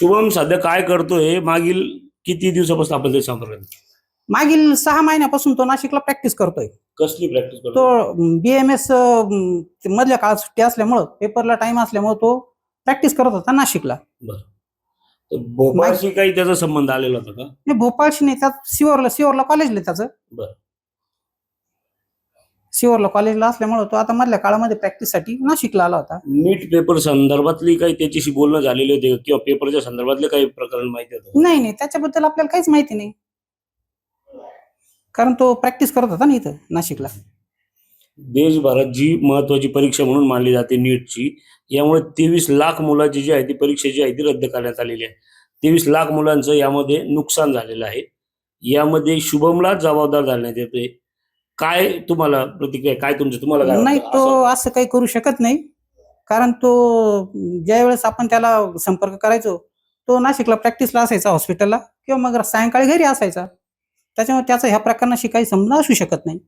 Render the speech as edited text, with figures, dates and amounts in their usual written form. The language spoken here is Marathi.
शुभम सध्या काय करतोय, मागील किती दिवसापासून आपण ते संपर्क? मागील 6 महिन्यापासून तो नाशिकला प्रॅक्टिस करतोय. कसली प्रॅक्टिस तो करतो? BMS मधल्या काळात सुट्टी असल्यामुळं, पेपरला टाइम असल्यामुळे तो प्रॅक्टिस करत होता नाशिकला. बरं. तर भोपाळशी काही त्याचा संबंध आलेला होता का? नाही, भोपाळशी नाही, त्यात सिहोरला कॉलेजला त्याचं. बरं. सिहोरला कॉलेजला असल्यामुळे तो आता मधल्या काळामध्ये प्रॅक्टिससाठी नाशिकला आला होता. नीट पेपर संदर्भातली काही त्याच्याशी बोलणं झालेले होते किंवा पेपरच्या संदर्भातले काही प्रकरण माहिती होतं? नाही, त्याच्याबद्दल आपल्याला काहीच माहिती नाही, कारण तो प्रॅक्टिस करत होता ना इथं नाशिकला. देशभरात जी महत्वाची परीक्षा म्हणून मानली जाते नीटची, यामुळे 23 लाख मुलाची जी आहे ती परीक्षा जी आहे ती रद्द करण्यात आलेली आहे. 23 लाख मुलांचं यामध्ये नुकसान झालेलं आहे. यामध्ये शुभमला जबाबदार धरण्यात येते. काय तुम्हाला प्रतिक्रिया, काय तुम्हाला काय नाही, वाटतं? तो असं काही करू शकत नाही, कारण तो ज्या वेळेस आपण त्याला संपर्क करायचो, तो नाशिकला प्रॅक्टिसला असायचा हॉस्पिटलला, किंवा मग सायंकाळी घरी असायचा. त्याच्यामुळे त्याचा ह्या प्रकरणाशी काही संबंध असू शकत नाही.